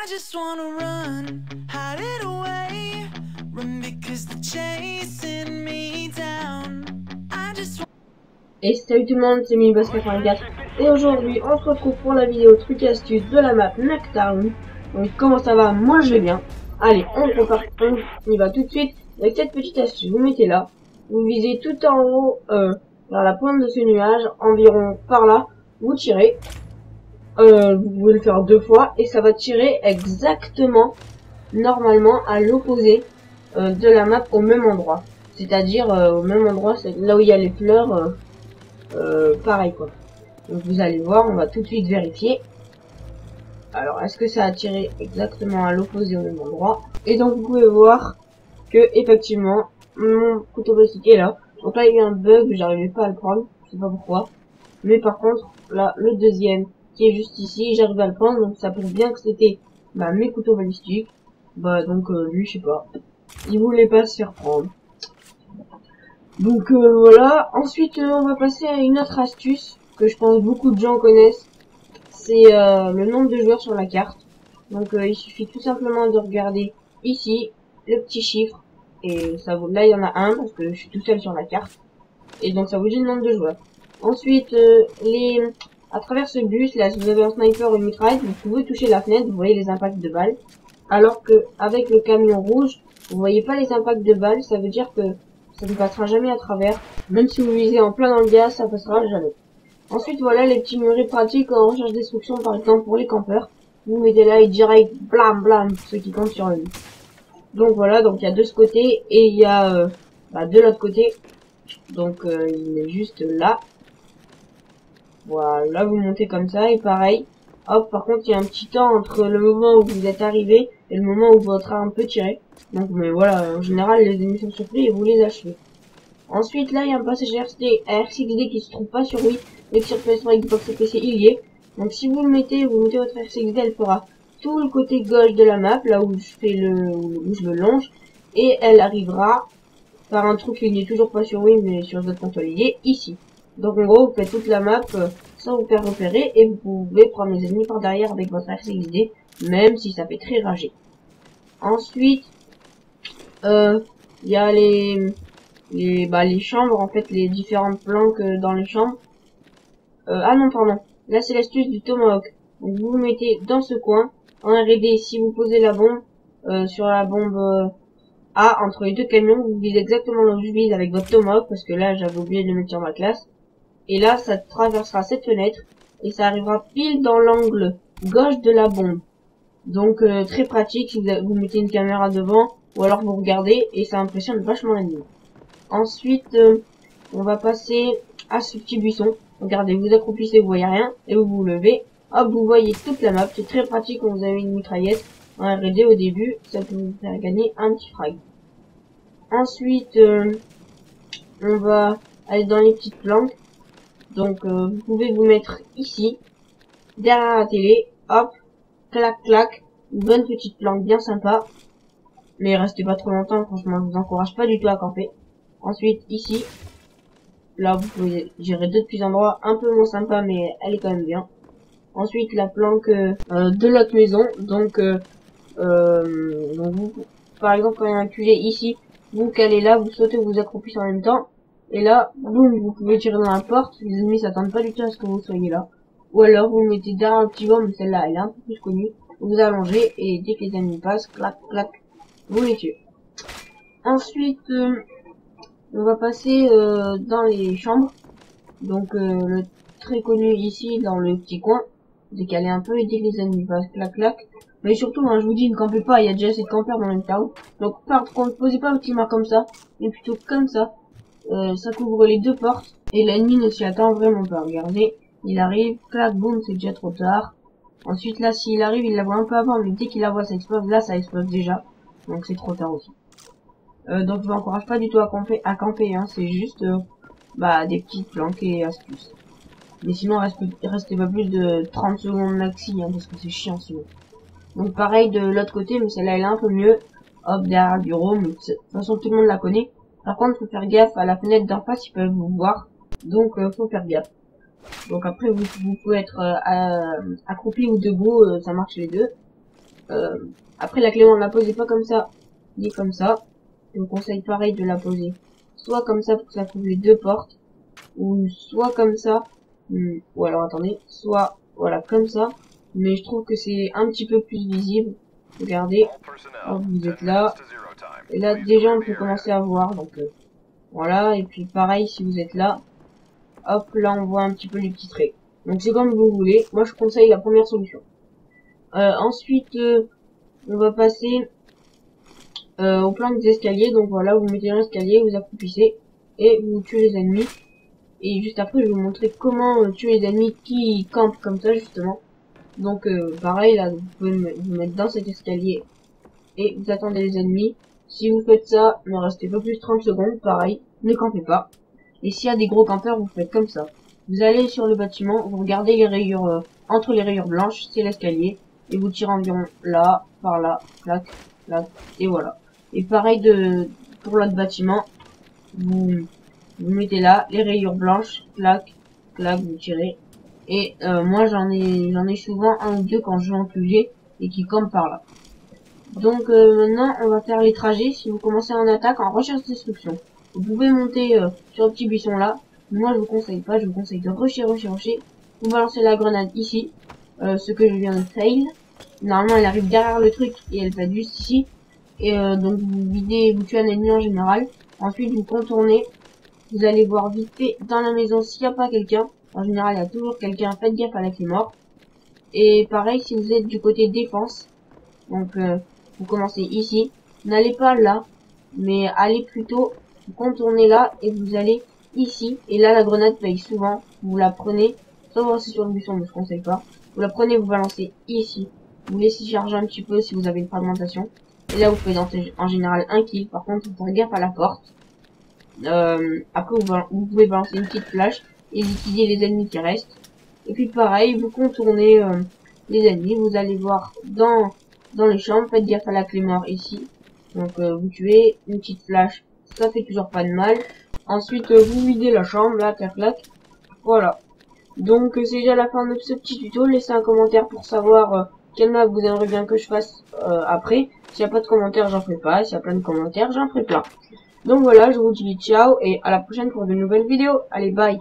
just wanna run, hide it away, run because they're chasing me down. I just Et salut tout le monde, c'est Minibus84 et aujourd'hui on se retrouve pour la vidéo truc et astuce de la map Nuketown. Donc comment ça va? Moi je vais bien. Allez, on y va tout de suite avec cette petite astuce. Vous mettez là, vous visez tout en haut vers la pointe de ce nuage, environ par là, vous tirez. Vous pouvez le faire 2 fois et ça va tirer exactement normalement à l'opposé de la map au même endroit. C'est-à-dire au même endroit, c'est là où il y a les fleurs. Pareil quoi. Donc vous allez voir, on va tout de suite vérifier. Alors est-ce que ça a tiré exactement à l'opposé au même endroit? Et donc vous pouvez voir que effectivement mon couteau balistique est là. Donc là il y a eu un bug, j'arrivais pas à le prendre, je sais pas pourquoi. Mais par contre là le deuxième qui est juste ici, j'arrive à le prendre, donc ça prouve bien que c'était mes couteaux balistiques. Donc lui je sais pas, il voulait pas se faire prendre. Donc voilà, ensuite on va passer à une autre astuce que je pense beaucoup de gens connaissent. C'est le nombre de joueurs sur la carte. Donc il suffit tout simplement de regarder ici le petit chiffre. Et ça vaut, là il y en a un parce que je suis tout seul sur la carte. Et donc ça vous dit le nombre de joueurs. Ensuite à travers ce bus, là si vous avez un sniper ou une mitraille, vous pouvez toucher la fenêtre, vous voyez les impacts de balles. Alors que avec le camion rouge, vous voyez pas les impacts de balles, ça veut dire que ça ne passera jamais à travers. Même si vous visez en plein dans le gaz, ça passera jamais. Ensuite, voilà les petits murets pratiques en recherche destruction, par exemple pour les campeurs. Vous mettez là et direct, blam blam, ceux qui comptent sur lui. Donc voilà, donc il y a de ce côté et il y a de l'autre côté. Donc il est juste là. Voilà, vous montez comme ça et pareil. Hop, par contre il y a un petit temps entre le moment où vous êtes arrivé et le moment où votre arme peut tirer. Donc mais voilà, en général les ennemis sont surpris et vous les achetez. Ensuite là il y a un passage RCXD qui se trouve pas sur Wii, mais sur PS3, Xbox et PC il y est. Donc si vous mettez votre RCXD, elle fera tout le côté gauche de la map, là où je fais où je le longe, et elle arrivera par un truc qui n'est toujours pas sur Wii mais sur votre console il est ici. Donc en gros vous faites toute la map sans vous faire repérer et vous pouvez prendre les ennemis par derrière avec votre RCXD, même si ça fait très rager. Ensuite il y a les chambres, en fait, les différentes planques dans les chambres. Ah non, pardon. Là, c'est l'astuce du Tomahawk. Donc, vous vous mettez dans ce coin. En R&D, si vous posez la bombe sur la bombe A, entre les deux camions, vous visez exactement là où je vise avec votre Tomahawk, parce que là, j'avais oublié de le mettre sur ma classe. Et là, ça traversera cette fenêtre, et ça arrivera pile dans l'angle gauche de la bombe. Donc, très pratique si vous mettez une caméra devant, ou alors vous regardez, et ça impressionne vachement l'ennemi. Ensuite, on va passer à ce petit buisson. Regardez, vous accroupissez, vous voyez rien, et vous vous levez. Hop, vous voyez toute la map. C'est très pratique quand vous avez une mitraillette. En R&D au début, ça peut vous faire gagner un petit frag. Ensuite, on va aller dans les petites planques. Donc, vous pouvez vous mettre ici, derrière la télé. Hop, clac, clac. Une bonne petite planque bien sympa. Mais restez pas trop longtemps, franchement, je vous encourage pas du tout à camper. Ensuite, ici, là, vous pouvez gérer deux petits endroits un peu moins sympas, mais elle est quand même bien. Ensuite, la planque de l'autre maison. Donc vous, par exemple, quand il y a un QG ici, vous calez là, vous sautez, vous accroupissez en même temps. Et là, boum, vous pouvez tirer dans la porte. Les ennemis s'attendent pas du tout à ce que vous soyez là. Ou alors, vous mettez derrière un petit bombe, mais celle-là, elle est un peu plus connue. Vous allongez, et dès que les ennemis passent, clac, clac, vous les tuez. Ensuite, on va passer dans les chambres. Donc le très connu ici dans le petit coin. Décaler un peu et dès que les ennemis passent, clac clac. Mais surtout, je vous dis, ne campez pas, il y a déjà assez de campeurs dans le town. Donc par contre, posez pas un petit marque comme ça, mais plutôt comme ça. Ça couvre les deux portes. Et l'ennemi ne s'y attend vraiment pas. Regardez, il arrive, clac, boum, c'est déjà trop tard. Ensuite là, s'il arrive, il la voit un peu avant, mais dès qu'il la voit, ça explose. Là, ça explose déjà. Donc c'est trop tard aussi. Donc je vous encourage pas du tout à camper, hein, c'est juste des petites planques et astuces. Mais sinon restez pas plus de 30 secondes maxi, hein, parce que c'est chiant sinon. Donc pareil de l'autre côté, mais celle-là elle est un peu mieux. Hop, derrière le bureau, mais de toute façon tout le monde la connaît. Par contre faut faire gaffe à la fenêtre d'en face, ils peuvent vous voir. Donc faut faire gaffe. Donc après vous pouvez être accroupi ou debout, ça marche les deux. Après la clé on la posez pas comme ça, ni comme ça. Je vous conseille pareil de la poser soit comme ça pour que ça couvre les deux portes, ou soit comme ça, ou alors attendez, soit voilà comme ça, mais je trouve que c'est un petit peu plus visible. Regardez, hop, vous êtes là, et là déjà on peut commencer à voir, donc voilà, et puis pareil si vous êtes là, hop, là on voit un petit peu les petits traits. Donc c'est comme vous voulez, moi je conseille la première solution. Ensuite, on va passer au plan des escaliers. Donc voilà, vous mettez un escalier, vous accroupissez et vous tuez les ennemis. Et juste après, je vais vous montrer comment tuer les ennemis qui campent comme ça justement. Donc pareil, là, vous pouvez vous mettre dans cet escalier et vous attendez les ennemis. Si vous faites ça, ne restez pas plus de 30 secondes, pareil, ne campez pas. Et s'il y a des gros campeurs, vous faites comme ça. Vous allez sur le bâtiment, vous regardez les rayures, entre les rayures blanches, c'est l'escalier, et vous tirez environ là, par là, clac, clac, et voilà. Et pareil pour l'autre bâtiment, vous mettez là, les rayures blanches, clac, clac, vous tirez. Et moi j'en ai souvent un ou deux quand je joue en QG et qui campent par là. Donc maintenant on va faire les trajets. Si vous commencez en attaque, en recherche destruction, vous pouvez monter sur le petit buisson là. Moi je vous conseille pas, je vous conseille de rusher. Vous balancez la grenade ici, ce que je viens de fail. Normalement elle arrive derrière le truc et elle fait juste ici. Et donc vous tuez un ennemi en général. Ensuite vous contournez, vous allez voir vite fait dans la maison s'il n'y a pas quelqu'un. En général il y a toujours quelqu'un, faites gaffe à la clé mort. Et pareil si vous êtes du côté défense, donc vous commencez ici, n'allez pas là, mais allez plutôt, vous contournez là et vous allez ici. Et là la grenade paye souvent, vous la prenez, soit vous restez sur le buisson mais je conseille pas. Vous la prenez, vous balancez ici, vous laissez charger un petit peu si vous avez une fragmentation. Et là vous faites en général un kill. Par contre vous faites gaffe à la porte. Après vous pouvez balancer une petite flash et liquider les ennemis qui restent. Et puis pareil, vous contournez les ennemis, vous allez voir dans les chambres, faites gaffe à la clé mort ici. Donc vous tuez, une petite flash, ça fait toujours pas de mal. Ensuite vous videz la chambre, là, clac clac. Voilà. Donc c'est déjà la fin de ce petit tuto. Laissez un commentaire pour savoir quelle map vous aimeriez bien que je fasse après. S'il n'y a pas de commentaires, j'en ferai pas. S'il y a plein de commentaires, j'en ferai plein. Donc voilà, je vous dis ciao et à la prochaine pour de nouvelles vidéos. Allez, bye.